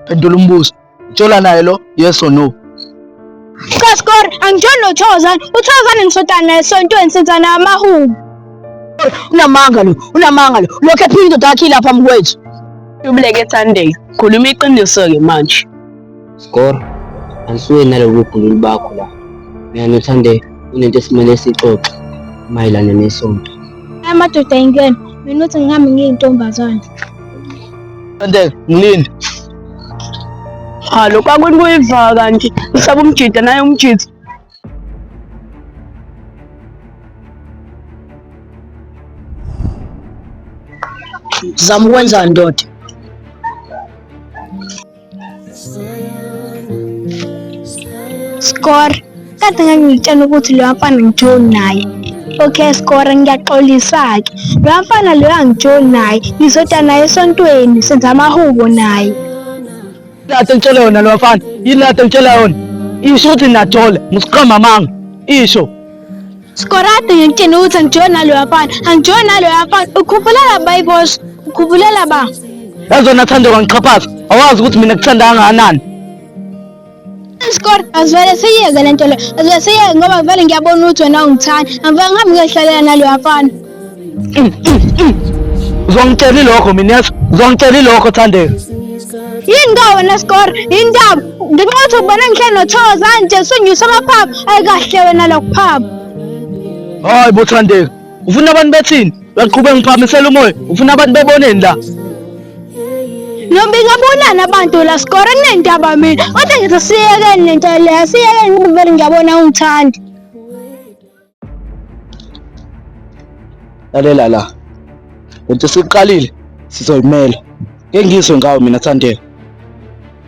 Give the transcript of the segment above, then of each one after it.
Phendula umbuzo. Utshola naye lo? Yes or no? Score angitshoni noThokozane. uThokozane ngisodana naye esontweni senzana amahubo. Unamanga lo. Lokho ephinde indoda yakhe ilapha phambi kwethu. Ubuleke Thandeka, khuluma iqiniso-ke manje. Score, anisuke nalobu bhululu bakho la. Mina noThandeka kunento esimele sixoxe mayelana nesonto. Amadoda ayingena, mina uthi ngihambe ngiyintombazane. Thandeka, ngilinde. Lokhu akwini kuyiva kanje, usaba umjida naye umjida. Zama ukwenza ndoda. Score, kade ngangitshela ukuthi lo mfana ngijoni naye. Okay Score, ngiyaxolisa-ke. Lo mfana lo angijoni naye, ngizodwa naye esontweni senza amahubo naye. Lata ngitshela yona lo mfana. Yini lata ngitshela yona? Isho ukuthi najola, musiqamba amanga. Isho. Score, ade ngitshela ukuthi angijoni nalo mfana, angijoni nalo mfana. Ukhumbula ba boss? Ukhumbula ba? Yazona Thandeka ngiqhaphaza. Awazi ukuthi mina kuthanda kangakanani. Score, asivele siyeke lento le. Asivele siyeke ngoba vele ngiyabona ukuthi wena ungithanda. Angivele ngihambe ngiyohlalela nalo mfana. Uzongitshela lokho mina yazi. Uzongitshela lokho Thandeka. Yini ka wena Score? Indaba nginqotha ukubona ngihleli noThokozane nje sunyusa amaphaphu ayikahle wena lokuphapha. Hayi bo Thandeka. Ufuna abantu bethini? Uyaqhubeka ngiphamisela umoya. Ufuna abantu beboneni la. Noma ngiyabonana abantu la Score kunendaba mina. Kodwa ngithi siyekeni lento le. Siyekeni ngoba vele ngiyabona ungithanda. Lalela la. Lento siqalile sizoyimela. Ngeke ngizwe ngawo mina Thandeka.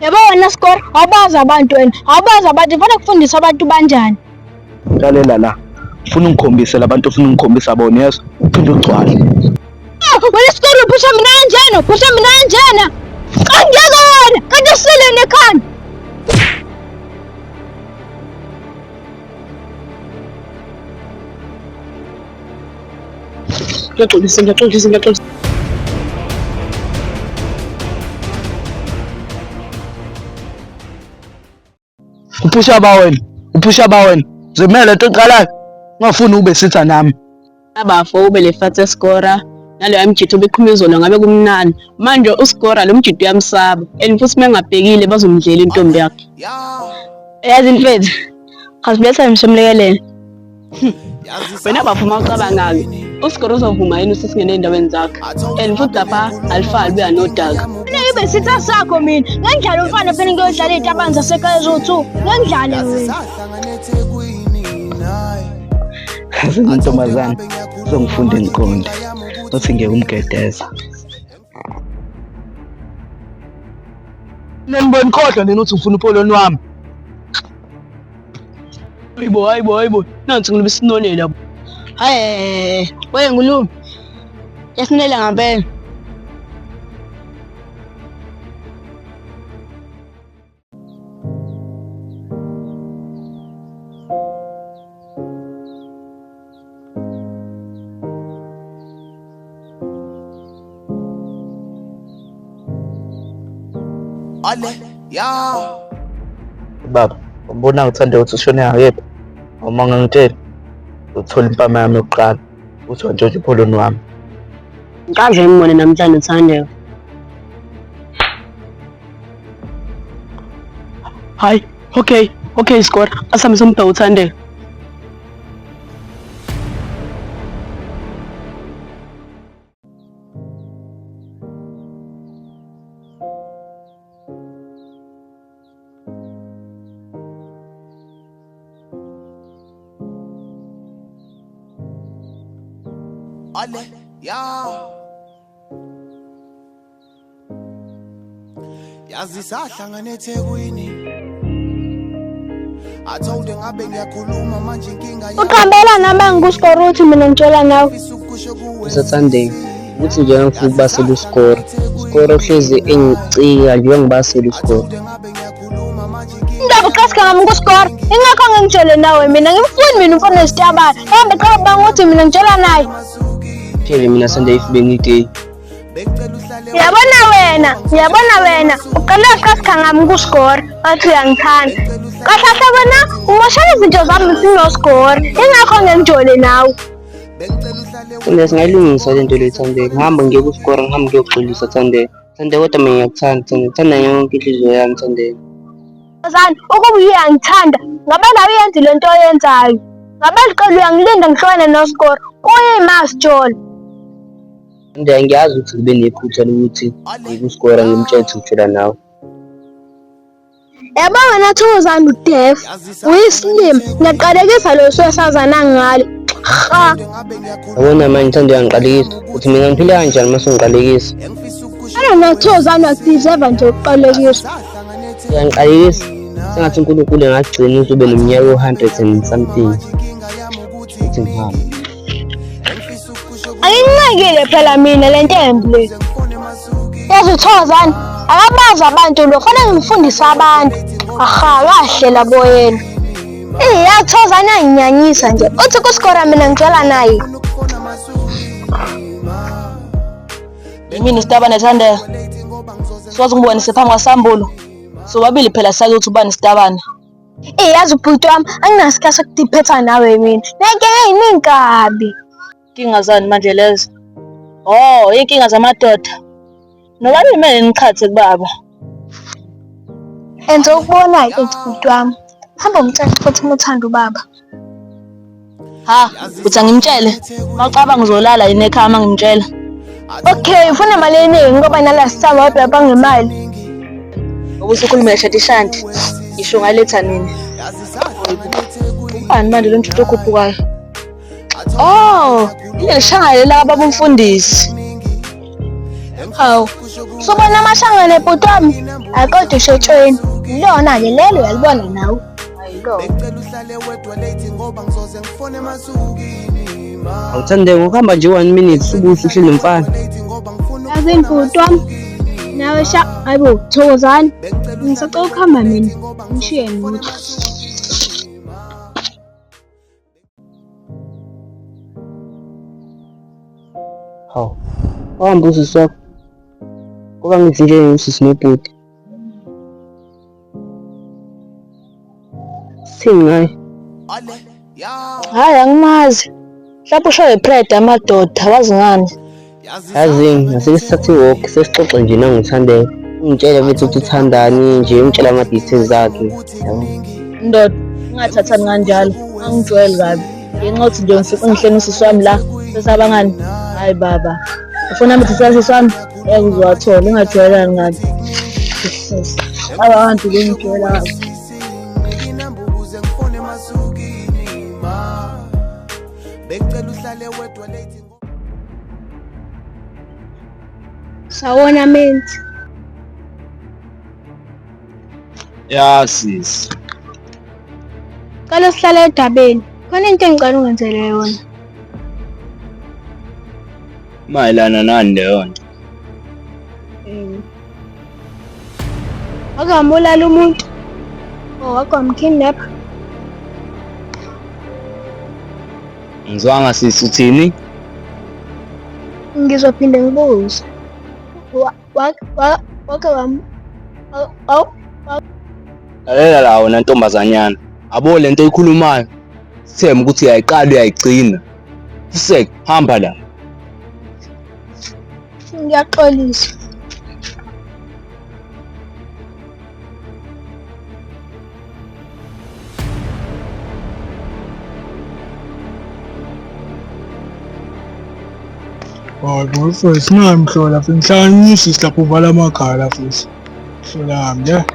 Yabo wena Score, awubazi abantu wena. Awubazi abantu kufanele kufundisa abantu banjani. Lalela la. Ufuna ungikhombise labantu ufuna ungikhombisa bona yeso. Uphinde ugcwale. Wena Score uphusha mina kanjena, uphusha mina kanjena. Angiyeke wena, kanti usile nekhanda. Ngiyaxolisa. Uphusha ba wena. Zimele lento eqalayo. Ngafuni ube sitha nami. Abafo ube lefathe Score, naloya mjida obeqhumezona ngabe kumnani. Manje uScore lo mjida uyamsaba. And futhi mengabhekile bazomdlela intombi yakhe. Yazi mfethu. Khasibetha ngishomlekelele. Wena baphuma ucabanga-ke. uScore uzovuma yini usisingene endaweni zakhe. And futhi lapha alifali buya nodaka. Mina ibe sitha sakho mina. Ngengidlala umfana phela ngiyodlala izitabani zaseKZN2. Ngengidlale wena. Azintombazane uzongifunda ngiqonde. Uthi ngeke umgedeza. Nemboni kodwa nina uthi ufuna upoloni wami. Hayibo. Nansi ngilobe sinonela. Hayi, wewe ngulumi. Yasinele ngempela. Baba, ubona ngithanda ukuthi ushone yephi? Uma ngangitshela uthola impama yami yokuqala. Uthi wantshontsha upoloni wami. Ngikaze ngibone namhlanje Thandeka. Hayi, okay Score. Asambe somdawu Thandeka. Yazi sahlangana eThekwini. Atholde ngabe ngiyakhuluma manje inkinga Uqambela nami ngikuScore uthi mina ngitshela nawe. Usathandeka ukuthi nje ngifuna ukubasela uScore. Score uhlezi engicika nje ngibasela uScore. Indaba uqasika ngami ngikuScore. Ingakho ngingitshele nawe mina ngimfuni mina umfana wesitabani. Hambe cha banga uthi mina ngitshela naye. Phela mina Sunday bengigay. Ngiyabona wena uqale qasikhangami kuskore athi uyangithanda kahle kahle wena umoshela izinto zami sino-score ingakho ngengijole nawe. Thande singayilungisa le nto le Thande, ngihamba ngiye kusikora, ngihambe ngiyoxolisa Thande. Thande kodwa mina ngiyakuthanda Thande, ngithanda yonke inhliziyo yami Thande. Zani ukuba uyangithanda ngabe nawe uyenze le nto oyenzayo, ngabe liqela uyangilinda ngihlobane no-score kuyima sitsholo. Thande ngiyazi ukuthi ngibe nephutha lokuthi ngikusikora ngimtshele ukuthi ngijula nawe. Yabo wena Thokozani udef uyisilima ngiyaqalekisa lo sesazana ngalo. Ha Yabona manje Thande uyangiqalekisa ukuthi mina ngiphile kanjani mase ungiqalekisa. Thokozani akudeserve nje ukuqalekiswa. Uyangiqalekisa sengathi uNkulunkulu engagcina ukuthi ube neminyaka o-100 and something. Uthi ngihamba. Anginqakile phela mina le ntembi le. Yazi Thokozani akabazi abantu lo kufanele ngifundise abantu. Aha kahlela boyena. Thokozani anginyanyisa nje uthi kusikora mina ngijwela naye. Yimini Sitabane Thandeka. Siwazi ngibonise phambi kwaSambulo. Sobabili phela sazi ukuthi ubani Sitabane. Yazi ubhuti wami anginasikhathi sokudiphetha nawe mina. Neke ininkabi. Inkinga zani manje lezo? Oh, inkinga zamadoda. Nobani kumele niqhathe kubaba? Enze ukubona ubhuti wami. Hamba umtshela futhi umuthanda ubaba. Ha, uthi angimtshele? Mawucabanga uzolala yini ekhaya mangimtshela? Okay, ufuna imali eningi ngoba nala sithaba wabhebha ngemali. Ubusukhulumela shati shanti. Isho ngaletha nini? Ubani manje lo ntuthu okhuphukayo? Oh, ile lishangane laba bomfundisi. Hawu, sobona amashangane bhuti wami akodwa ushotshweni. Ilona ke lelo uyalibona nawe. Ayilo. Awuthande ngokuhamba nje 1 minute subuhle uhleli mfana. Yazi bhuti wami nawe hayibo Thokozani ngisacela ukuhamba mina ngishiye mina. Hawu, wahamba usisi wakho. Kuba ngithi nje usisi nobhuti. Singayi. Hayi angimazi. Mhlawumbe usho ePride amadoda wazi ngani? Yazi ngasike sithathe walk sesixoxe nje nangithandeka. Ungitshele futhi ukuthi uthandani nje ungitshela ama-details akhe. Yabo. Ndoda, ungathathani kanjalo. Angijwayeli kabi. Ngenxa yokuthi nje ngifike ngihlene usisi wami la. Sesabangani? Hayi baba. Ufuna ukuthi sasisi wami? Uzowathola ungajwayelani ngabi. Abantu bengijwayela kabi. Sawona menzi. Ya sisi. Kalo sihlala edabeni. Khona into engicela ungenzele yona. Mayelana nani leyo nto? Wakamulala umuntu. Wakamkidnapper. Ngizwanga sisi uthini? Ngizophinde ngibuze. Wake Lalela la wena ntombazanyana. Abo lento eyikhulumayo. Sithemba ukuthi uyayiqala uyayigcina. Fusek, hamba la. Ngiyaxolisa. Hayi boyfriend singamhlola futhi ngihlanganyisa lapho uvala amakhala futhi. Hlola ya.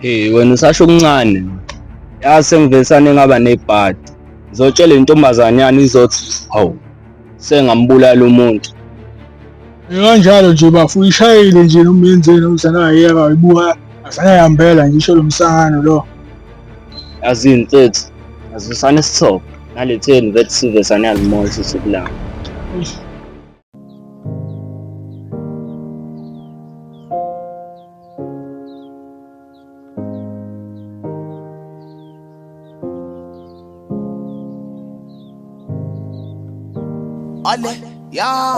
Hey wena usasho okuncane. Yase ngivesane ngaba nebhadi. Ngizotshela intombazanyana izothi hawu sengambulala umuntu. Kanjalo nje bafu ishayile nje noma yenzeni usanayiya kayibuka asanayihambela ngisho lo msangano lo. Yazini mfethu. Azisane sithobo. Naletheni vethi sivesane alimoya sisikulanga. Ale, ya.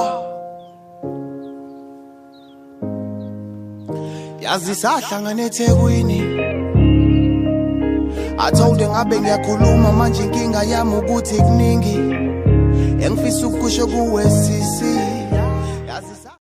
yazi sahlangana eThekwini. I told her ngabe ngiyakhuluma manje inkinga yami ukuthi kuningi engifisa ukusho kuwe sisi.